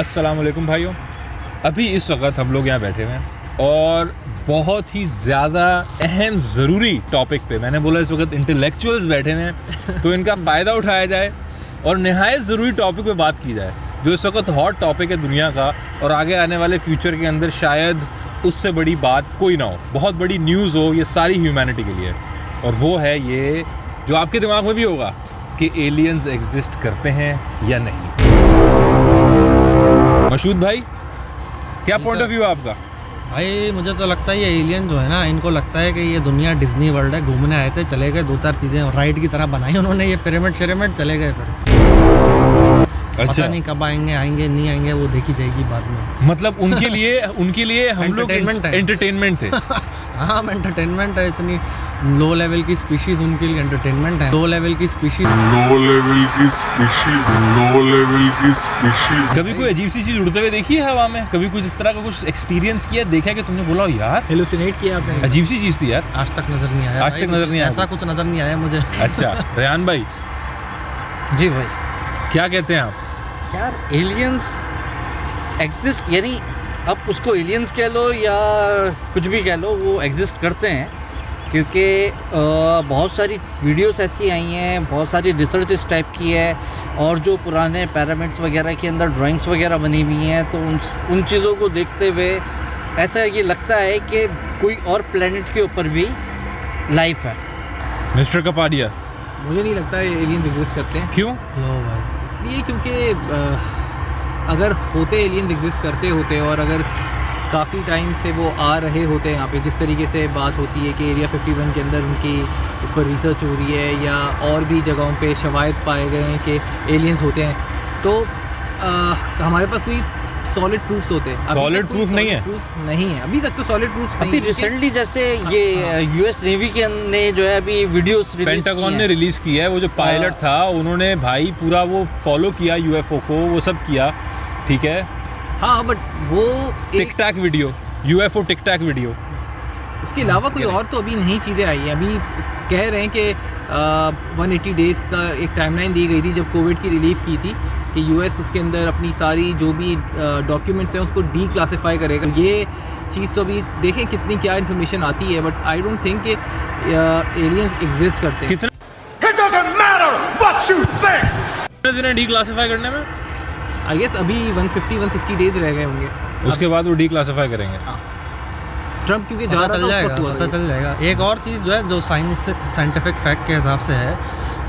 अस्सलाम वालेकुम भाइयों। अभी इस वक्त हम लोग यहाँ बैठे हुए हैं और बहुत ही ज़्यादा अहम ज़रूरी टॉपिक पे, मैंने बोला इस वक्त इंटेलेक्चुअल्स बैठे हुए हैं तो इनका फ़ायदा उठाया जाए और नहायत ज़रूरी टॉपिक पे बात की जाए जो इस वक्त हॉट टॉपिक है दुनिया का और आगे आने वाले फ्यूचर के अंदर शायद उससे बड़ी बात कोई ना हो, बहुत बड़ी न्यूज़ हो ये सारी ह्यूमैनिटी के लिए। और वो है ये जो आपके दिमाग में भी होगा कि एलियंस एग्जिस्ट करते हैं या नहीं। मशहूद भाई, क्या पॉइंट ऑफ व्यू है आपका? भाई मुझे तो लगता है ये एलियन जो है ना, इनको लगता है कि ये दुनिया डिज्नी वर्ल्ड है, घूमने आए थे, चले गए, दो चार चीज़ें राइड की तरह बनाई उन्होंने, ये पिरामिड चले गए फिर। अच्छा। पता नहीं कब आएंगे नहीं आएंगे, वो देखी जाएगी बाद में। मतलब उनके लिए हम लोग एंटरटेनमेंट थे। हाँ, एंटरटेनमेंट है, इतनी लो लेवल की स्पीशीज उनके लिए एंटरटेनमेंट है। लो लेवल की स्पीशीज कभी कोई अजीब सी चीज उड़ते हुए देखी है हवा में? कभी कुछ इस तरह का कुछ एक्सपीरियंस किया, देखा कि तुमने बोला यार हेलुसिनेट किया आपने? अजीब सी चीज थी यार। आज तक नजर नहीं आया। आज तक नजर नहीं आया? ऐसा कुछ नजर नहीं आया मुझे। अच्छा रेहान भाई, जी भाई, क्या कहते हैं आप? यार एलियंस एग्जिस्ट, यानी अब उसको एलियंस कह लो या कुछ भी कह लो, वो एग्जिस्ट करते हैं क्योंकि बहुत सारी वीडियोस ऐसी आई हैं, बहुत सारी रिसर्च इस टाइप की है और जो पुराने पिरामिड्स वगैरह के अंदर ड्राइंग्स वगैरह बनी हुई हैं, तो उन चीज़ों को देखते हुए ऐसा ये लगता है कि कोई और प्लेनेट के ऊपर भी लाइफ है। मिस्टर कपाडिया, मुझे नहीं लगता एलियंस एग्जिस्ट करते हैं। क्यों? लो भाई, इसलिए क्योंकि अगर होते एलियंस एग्जिस्ट करते होते और अगर काफ़ी टाइम से वो आ रहे होते यहाँ पे, जिस तरीके से बात होती है कि एरिया 51 के अंदर उनकी ऊपर रिसर्च हो रही है या और भी जगहों पे शवाहिद पाए गए हैं कि एलियंस होते हैं, तो हमारे पास कोई सॉलिड प्रूफ्स होते हैं। सॉलिड प्रूफ नहीं है? प्रूफ नहीं है अभी तक, तो सॉलिड प्रूफ्स नहीं। अभी रिसेंटली जैसे ये यूएस नेवी के ने जो है अभी वीडियोस रिलीज पेंटागन ने रिलीज किया है, वो जो पायलट था उन्होंने भाई पूरा वो फॉलो किया यूएफओ को, वो सब किया, ठीक है। हाँ, बट वो टिक टैक वीडियो, यूएफओ टिक टैक वीडियो, उसके अलावा कोई और तो अभी नहीं चीज़ें आई हैं। अभी कह रहे हैं कि 180 डेज़ का एक टाइमलाइन दी गई थी जब कोविड की रिलीफ की थी कि यूएस उसके अंदर अपनी सारी जो भी डॉक्यूमेंट्स हैं उसको डी क्लासीफाई करेगा। ये चीज़ तो अभी देखें कितनी क्या इन्फॉर्मेशन आती है, बट आई डोंट थिंक कि एलियंस एग्जिस्ट करते हैं। कितने दिन है डी क्लासिफाई करने में? आई गेस अभी 150-160 डेज रह गए होंगे, उसके बाद वो डी क्लासिफाई करेंगे। ट्रम्प क्योंकि पता ज़्यादा चल जाएगा। एक और चीज़ जो है, जो साइंटिफिक फैक्ट के हिसाब से है,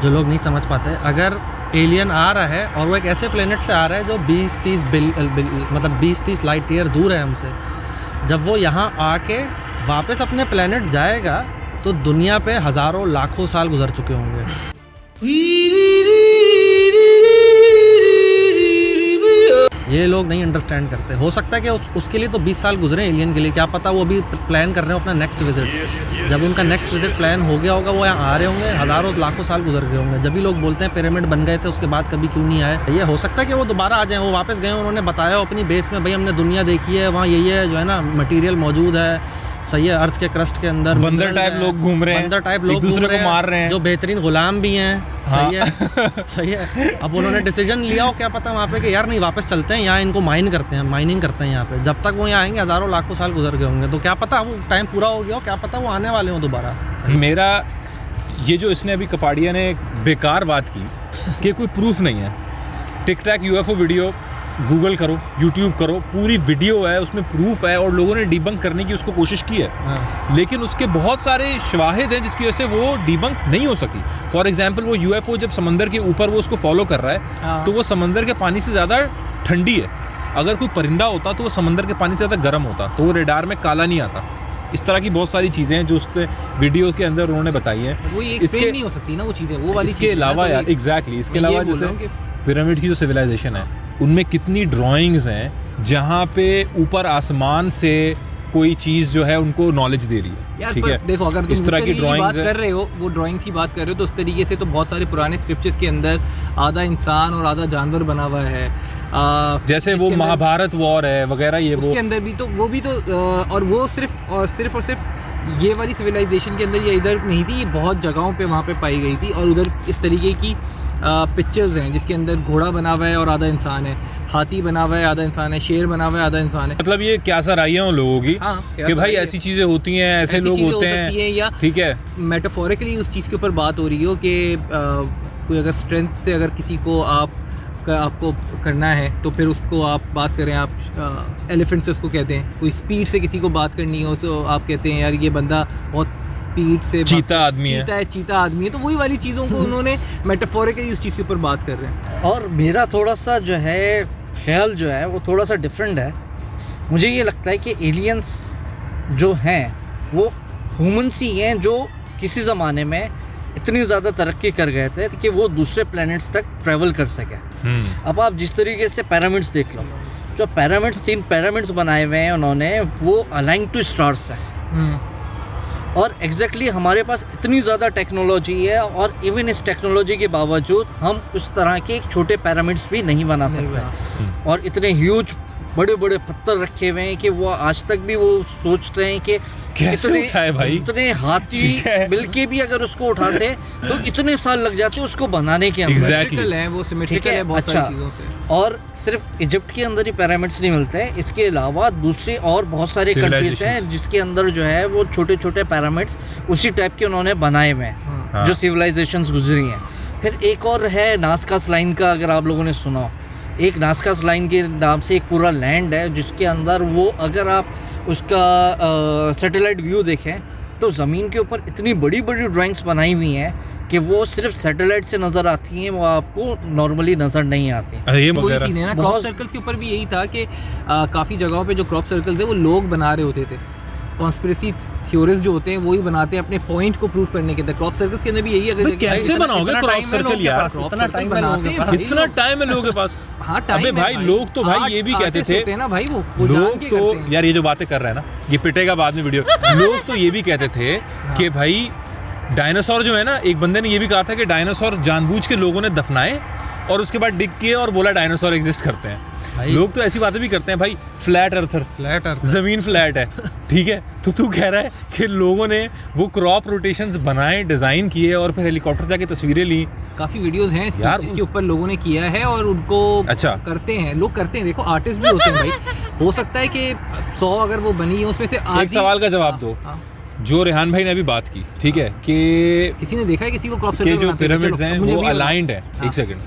जो लोग नहीं समझ पाते, अगर एलियन आ रहा है और वो एक ऐसे प्लेनेट से आ रहा है जो 20-30 लाइट ईयर दूर है हमसे, जब वो यहाँ आके वापस अपने प्लेनेट जाएगा तो दुनिया पे हज़ारों लाखों साल गुजर चुके होंगे। ये लोग नहीं अंडरस्टैंड करते। हो सकता है कि उसके लिए तो 20 साल गुजरे एलियन के लिए, क्या पता वो अभी प्लान कर रहे हो अपना नेक्स्ट विजिट। जब उनका नेक्स्ट विजिट प्लान हो गया होगा, वो यहाँ आ रहे होंगे, हज़ारों लाखों साल गुजर गए होंगे। जब भी लोग बोलते हैं पिरामिड बन गए थे उसके बाद कभी क्यों नहीं आए, ये हो सकता है कि वो दोबारा आ जाएँ। वो वापस गए, उन्होंने बताया अपनी बेस में, भाई हमने दुनिया देखी है, वहाँ यही है जो है ना, मटीरियल मौजूद है, सही है, अर्थ के क्रस्ट के अंदर बंदर टाइप लोग घूम रहे हैं, बंदर टाइप लोग दूसरे को मार रहे हैं, जो बेहतरीन गुलाम भी हैं। सही है, सही है। अब उन्होंने डिसीजन लिया हो, क्या पता वहाँ पे कि यार नहीं, वापस चलते हैं, यहाँ इनको माइनिंग करते हैं यहाँ पे। जब तक वो यहाँ आएंगे हज़ारों लाखों साल गुजर गए होंगे, तो क्या पता वो टाइम पूरा हो गया हो, क्या पता वो आने वाले हो दोबारा। मेरा ये जो इसने अभी कपाडिया ने एक बेकार बात की कि कोई प्रूफ नहीं है। टिक टैक यूएफओ वीडियो गूगल करो, यूट्यूब करो, पूरी वीडियो है, उसमें प्रूफ है और लोगों ने डिबंक करने की उसको कोशिश की है। हाँ। लेकिन उसके बहुत सारे शवाहिद हैं जिसकी वजह से वो डिबंक नहीं हो सकी। फॉर एग्जांपल, वो यूएफओ जब समंदर के ऊपर वो उसको फॉलो कर रहा है, हाँ। तो वो समंदर के पानी से ज़्यादा ठंडी है। अगर कोई परिंदा होता तो वो समंदर के पानी से ज़्यादा गर्म होता, तो वो रेडार में काला नहीं आता। इस तरह की बहुत सारी चीज़ें हैं जो उसके वीडियो के अंदर उन्होंने बताई हैं। वो ये एक्सप्लेन नहीं हो सकती ना वो चीज़ें, वो वाली। इसके अलावा यार एग्जैक्टली, इसके अलावा जैसे पिरामिड की जो सिविलाइजेशन है उनमें कितनी ड्राइंग्स हैं जहाँ पे ऊपर आसमान से कोई चीज़ जो है उनको नॉलेज दे रही है यार। ठीक है, देखो, अगर तुम इस तरह की बात कर रहे हो, वो ड्राइंग्स की बात कर रहे हो, तो उस तरीके से तो बहुत सारे पुराने स्क्रिप्चर्स के अंदर आधा इंसान और आधा जानवर बना हुआ है। जैसे वो महाभारत वॉर है वगैरह, ये वो उसके अंदर भी तो वो भी तो और वो सिर्फ ये वाली सिविलाइजेशन के अंदर ये इधर नहीं थी, ये बहुत जगहों पे वहाँ पे पाई गई थी और उधर इस तरीके की पिक्चर्स हैं जिसके अंदर घोड़ा बना हुआ है और आधा इंसान है, हाथी बना हुआ है आधा इंसान है, शेर बना हुआ है आधा इंसान है। मतलब ये क्या सर आई है उन लोगों की हाँ, कि भाई ऐसी चीज़ें होती हैं, ऐसे लोग होते हैं, या ठीक है, मेटाफोरिकली उस चीज़ के ऊपर बात हो रही हो कि कोई अगर स्ट्रेंथ से अगर किसी को आपको करना है तो फिर उसको आप बात करें, आप एलिफेंट से उसको कहते हैं। कोई स्पीड से किसी को बात करनी हो तो आप कहते हैं यार ये बंदा बहुत स्पीड से चीता आदमी है, चीता आदमी है। तो वही वाली चीज़ों को उन्होंने मेटाफोरिकली उस चीज़ के ऊपर बात कर रहे हैं। और मेरा थोड़ा सा जो है ख्याल जो है वो थोड़ा सा डिफरेंट है। मुझे ये लगता है कि एलियंस जो हैं वो ह्यूमंस ही हैं जो किसी ज़माने में इतनी ज़्यादा तरक्की कर गए थे कि वो दूसरे प्लैनेट्स तक ट्रैवल कर सके। अब आप जिस तरीके से पिरामिड्स देख लो, जो पिरामिड्स 3 पिरामिड्स बनाए हुए हैं उन्होंने, वो अलाइन टू स्टार्स हैं। और एग्जैक्टली हमारे पास इतनी ज़्यादा टेक्नोलॉजी है और इवन इस टेक्नोलॉजी के बावजूद हम उस तरह के एक छोटे पिरामिड्स भी नहीं बना सकते। और इतने ह्यूज बड़े बड़े पत्थर रखे हुए हैं कि वो आज तक भी वो सोचते हैं कि कैसे उठाए भाई, इतने हाथी मिलके भी अगर उसको उठाते तो इतने साल लग जाते उसको बनाने के अंदर। Exactly. है वो सिमेट्रिकल है बहुत सारी चीज़ों से। और सिर्फ इजिप्ट के अंदर ही पिरामिड्स नहीं मिलते हैं, इसके अलावा दूसरे और बहुत सारे कंट्रीज हैं जिसके अंदर जो है वो छोटे छोटे पिरामिड्स उसी टाइप के उन्होंने बनाए हुए हैं। हाँ। जो सिविलाइजेशंस गुजरी हैं। फिर एक और है नास्कास लाइन का, अगर आप लोगों ने सुना हो, एक नास्कास लाइन के नाम से एक पूरा लैंड है जिसके अंदर वो अगर आप उसका सैटेलाइट व्यू देखें तो ज़मीन के ऊपर इतनी बड़ी बड़ी ड्राइंग्स बनाई हुई हैं कि वो सिर्फ सैटेलाइट से नज़र आती हैं, वो आपको नॉर्मली नज़र नहीं आती। ये वही सीन है ना, क्रॉप सर्कल्स के ऊपर भी यही था कि काफ़ी जगहों पे जो क्रॉप सर्कल्स है वो लोग बना रहे होते थे। कॉन्स्पिरेसी थ्योरिस्ट जो होते हैं वही बनाते हैं अपने पॉइंट को प्रूव करने के अंदर। क्रॉप सर्कल्स के अंदर भी यही है। अगर कैसे बनाओगे क्रॉप सर्कल यार, इतना टाइम बनाते हैं, इतना टाइम है लोगों के पास। हाँ, अबे भाई लोग तो भाई ये भी कहते थे ना भाई वो लोग तो यार ये जो बातें कर रहे हैं ना, ये पिटेगा बाद में वीडियो। लोग तो ये भी कहते थे कि भाई डायनासोर जो है ना, एक बंदे ने ये भी कहा था कि डायनासोर जानबूझ के लोगों ने दफनाए और उसके बाद डिग किए और बोला डायनासोर एग्जिस्ट करते हैं। लोग तो ऐसी बातें भी करते हैं भाई, फ्लैट अर्थर, जमीन फ्लैट है, ठीक है। तो तू कह रहा है कि लोगों ने वो क्रॉप रोटेशंस बनाए, डिजाइन किए और फिर हेलीकॉप्टर जाके तस्वीरें ली। काफी वीडियोस हैं जिसके ऊपर लोगों ने किया है और उनको करते हैं, लोग करते हैं। देखो आर्टिस्ट भी होते हैं भाई। हो सकता है कि 100 अगर वो बनी है उसमें से एक सवाल का जवाब दो। जो रेहान भाई ने अभी बात की, ठीक है, कि किसी ने देखा है किसी को क्रॉप सर्कल के जो पिरामिड्स हैं वो अलाइंड है। एक सेकंड,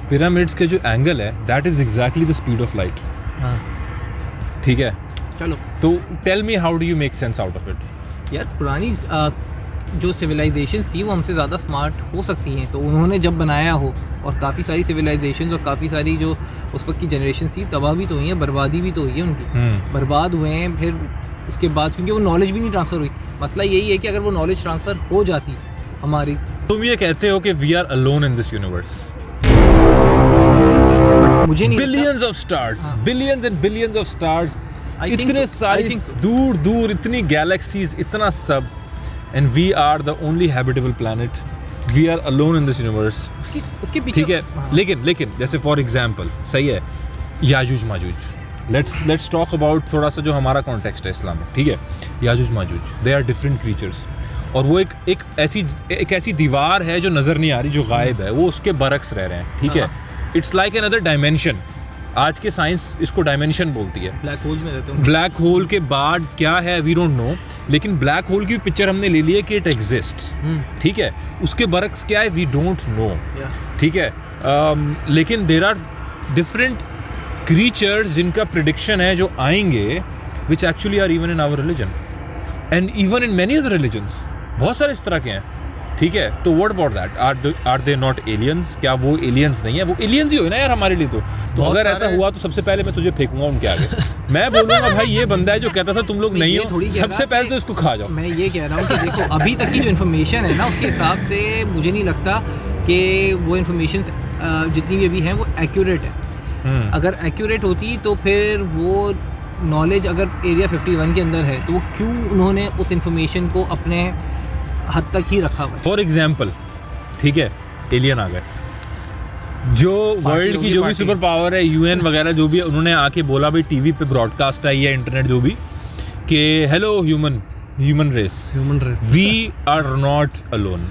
पिरामिड्स के जो एंगल है that is exactly the speed of light. ठीक है, चलो तो tell me how do you make sense out of it. यार पुरानी जो सिविलाइजेशंस थी वो हमसे ज़्यादा स्मार्ट हो सकती हैं, तो उन्होंने जब बनाया हो, और काफ़ी सारी सिविलाइजेशंस और काफ़ी सारी जो उस वक्त की जनरेशन थी तबाह भी तो हुई है, बर्बादी भी तो हुई है उनकी, बर्बाद हुए हैं। फिर उसके बाद क्योंकि वो नॉलेज भी नहीं ट्रांसफ़र हुई। मसला यही है कि अगर वो नॉलेज ट्रांसफ़र हो जाती हमारी, तुम ये कहते हो कि we are alone in this universe. मुझे नहीं, billions of stars, billions and billions of stars, इतने सारी दूर दूर, इतनी गैलेक्सीज, इतना सब, and we are the only habitable planet, we are alone in this universe. उसके पीछे ठीक है, लेकिन जैसे फॉर एग्जांपल, सही है, याजूज माजूज, लेट्स टॉक अबाउट थोड़ा सा जो हमारा कॉन्टेक्स्ट है इस्लाम में, ठीक है। याजूज माजूज, दे आर डिफरेंट क्रीचर्स, और वो एक ऐसी दीवार है जो नज़र नहीं आ रही, जो गायब है, वो उसके बरक्स रह रहे हैं, ठीक है। It's like another dimension. आज के साइंस इसको डायमेंशन बोलती है। ब्लैक होल में रहते हैं। ब्लैक होल के बाद क्या है वी डोंट नो, लेकिन ब्लैक होल की पिक्चर हमने ले ली है कि इट एग्जिस्ट्स, ठीक है। उसके बरक्स क्या है वी डोंट नो, ठीक है। लेकिन देयर आर डिफरेंट क्रीचर्स जिनका प्रिडिक्शन है जो आएंगे, which actually are even in our religion and even in many other religions. बहुत सारे इस तरह के हैं, ठीक है। तो what about that, are they not aliens? क्या वो एलियंस नहीं है? वो एलियंस ही हो ना यार हमारे लिए। तो अगर ऐसा हुआ तो सबसे पहले मैं तुझे फेंकूंगा उनके आगे। मैं बोलूंगा भाई ये बंदा है जो कहता था तुम लोग नहीं हो, सबसे पहले तो इसको खा जाओ। मैं ये कह रहा हूँ कि देखो अभी तक की जो इन्फॉर्मेशन है ना, उसके हिसाब से मुझे नहीं लगता कि वो इन्फॉर्मेशन जितनी भी अभी है वो एक्यूरेट है। अगर एक्यूरेट होती तो फिर वो नॉलेज अगर एरिया 51 के अंदर है तो वो क्यों उन्होंने उस इन्फॉर्मेशन को अपने हद तक ही रखा हुआ। फॉर एग्जाम्पल, ठीक है, एलियन आ गए, जो वर्ल्ड की जो भी सुपर पावर है, यूएन वगैरह जो भी, उन्होंने आके बोला भाई, टीवी पे ब्रॉडकास्ट आई है, इंटरनेट जो भी, कि hello human race, we are not alone.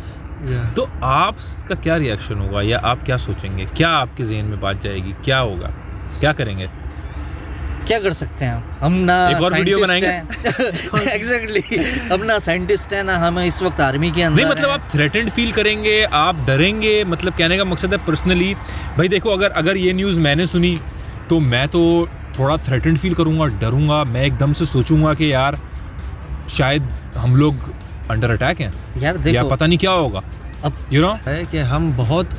तो आपका क्या रिएक्शन होगा या आप क्या सोचेंगे, क्या आपके जहन में बात जाएगी, क्या होगा, क्या करेंगे? क्या कर सकते हैं हम ना एक और वीडियो बनाएंगे। एग्जैक्टली हम ना साइंटिस्ट हैं ना हम इस वक्त आर्मी के अंदर नहीं मतलब हैं। आप थ्रेटेंड फील करेंगे, आप डरेंगे, मतलब कहने का मकसद है पर्सनली भाई देखो अगर ये न्यूज़ मैंने सुनी तो मैं तो थोड़ा थ्रेटेंड फील करूँगा, डरूंगा, मैं एकदम से सोचूंगा कि यार शायद हम लोग अंडर अटैक हैं यार या देखो पता नहीं क्या होगा। अब यू नो है कि हम बहुत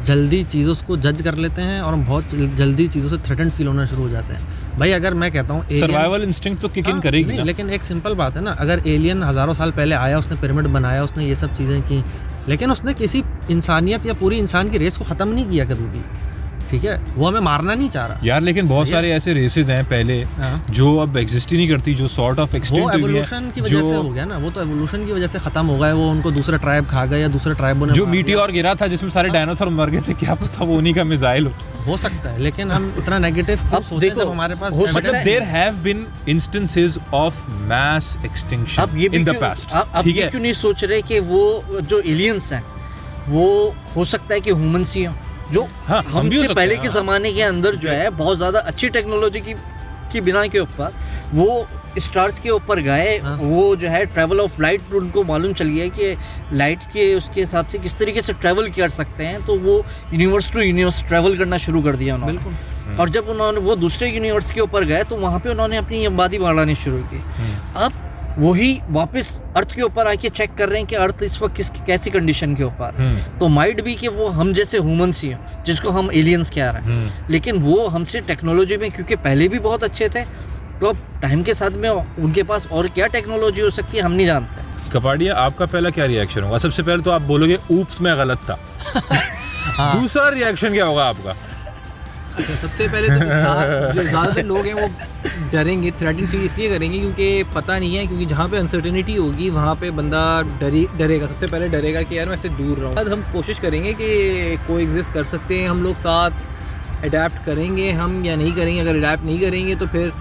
जल्दी चीज़ों को जज कर लेते हैं और हम बहुत जल्दी चीज़ों से थ्रेटेंड फील होना शुरू हो जाते हैं। भाई अगर मैं कहता हूँ सर्वाइवल इंस्टिंक्ट तो किक इन करेगी नहीं, ना। लेकिन एक सिंपल बात है ना, अगर एलियन हज़ारों साल पहले आया, उसने पिरामिड बनाया, उसने ये सब चीज़ें की, लेकिन उसने किसी इंसानियत या पूरी इंसान की रेस को ख़त्म नहीं किया कभी भी, ठीक है? वो हमें मारना नहीं चाह रहा। यार लेकिन बहुत सही है। सारे ऐसे रेसेस हैं पहले हाँ। जो अब एग्जिस्ट ही नहीं करती, जो सॉर्ट ऑफ वो एक्सटिंक्ट हुई एवोल्यूशन की है, वजह से हो जो गया ना, वो तो एवोल्यूशन की वजह से खत्म हो गए, वो उनको दूसरे ट्राइब खा गए या दूसरे ट्राइबों ने जो मार दिया। मीटियोर गिरा था जिसमें सारे डायनासोर मर गए थे, क्या पता वो उन्हीं का मिसाइल हो सकता है, लेकिन हम इतना नेगेटिव अब क्यों सोचते हैं देखो, जब हमारे पास हो सकता मतलब है- there have been instances of mass extinction अब ये भी इन द क्यों- पास्ट। अब ठीक ये है, क्यों नहीं सोच रहे कि वो जो एलियंस हैं वो हो सकता है कि ह्यूमंस ही हों, जो हाँ, हम भी हो हमसे सकते पहले हैं, के हाँ। ज़माने के अंदर जो है बहुत ज़्यादा अच्छी टेक्नोलॉजी की बिना के ऊपर वो स्टार्स के ऊपर गए। हाँ। वो जो है ट्रैवल ऑफ लाइट उनको मालूम चल गया कि लाइट के उसके हिसाब से किस तरीके से ट्रैवल कर सकते हैं, तो वो यूनिवर्स टू यूनिवर्स ट्रैवल करना शुरू कर दिया उन्होंने। बिल्कुल। और जब उन्होंने वो दूसरे यूनिवर्स के ऊपर गए तो वहाँ पे उन्होंने अपनी आबादी बढ़ानी शुरू की। अब वही वापस अर्थ के ऊपर आके चेक कर रहे हैं कि अर्थ इस वक्त कैसी कंडीशन के ऊपर है। तो माइट भी कि वो हम जैसे ह्यूमंस ही हैं, जिसको हम एलियंस कह रहे हैं, लेकिन वो हमसे टेक्नोलॉजी में क्योंकि पहले भी बहुत अच्छे थे, तो अब टाइम के साथ में उनके पास और क्या टेक्नोलॉजी हो सकती है हम नहीं जानते। कपाड़िया आपका पहला क्या रिएक्शन होगा? सबसे पहले तो आप बोलोगे ऊप्स मैं गलत था। दूसरा रिएक्शन क्या होगा आपका? अच्छा, सबसे पहले तो इंसान जो ज़्यादातर लोग हैं वो डरेंगे, थ्रेटनिंग फील इसलिए करेंगे क्योंकि पता नहीं है, क्योंकि जहाँ पे अनसर्टेनिटी होगी वहाँ पे बंदा डरेगा, सबसे पहले डरेगा कि यार मैं इससे दूर रहूँ। बाद हम कोशिश करेंगे कि कोई एग्जिस्ट कर सकते हैं हम लोग साथ, अडेप्ट करेंगे हम या नहीं करेंगे। अगर अडेप्ट नहीं करेंगे तो फिर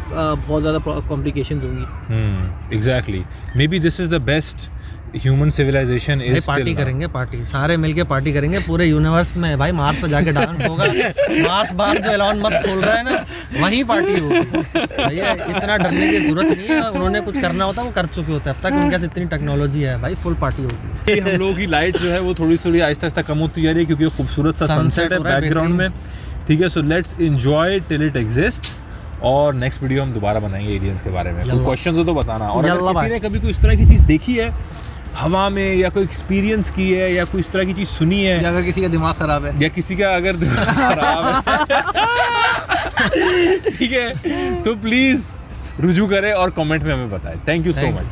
बहुत ज़्यादा कॉम्प्लिकेशन होंगी। Exactly, may be this is the best human civilization भाई इज पार्टी करेंगे, पार्टी सारे मिलके पार्टी करेंगे पूरे यूनिवर्स में। भाई मार्स पे जाके डांस होगा, मार्स बार जो एलॉन मस्क खोल रहा है ना, वहीं पार्टी होगी। भैया इतना डरने की जरूरत नहीं है, उन्होंने कुछ करना होता है वो कर चुके होते हैं अब तक, उनके पास इतनी टेक्नोलॉजी है भाई, फुल पार्टी होगी। हम लोगों की लाइट जो है वो थोड़ी थोड़ी आहिस्ता आहिस्ता कम होती जा रही है क्योंकि वो खूबसूरत सा Sunset सनसेट है हो रहा है बैकग्राउंड में। ठीक है, so let's enjoy till it exist. और नेक्स्ट वीडियो हम दोबारा बनाएंगे एलियंस के बारे में। कोई यल्ला। क्वेश्चंस हो तो बताना। और यल्ला अगर किसी भाई। ने कभी कोई इस तरह की चीज़ देखी है हवा में, या कोई एक्सपीरियंस की है, या कोई इस तरह की चीज़ सुनी है, या अगर किसी का दिमाग ख़राब है, या किसी का अगर दिमाग खराब है ठीक है, तो प्लीज़ रुजू करें और कमेंट में हमें बताएं। Thank you so Thank much.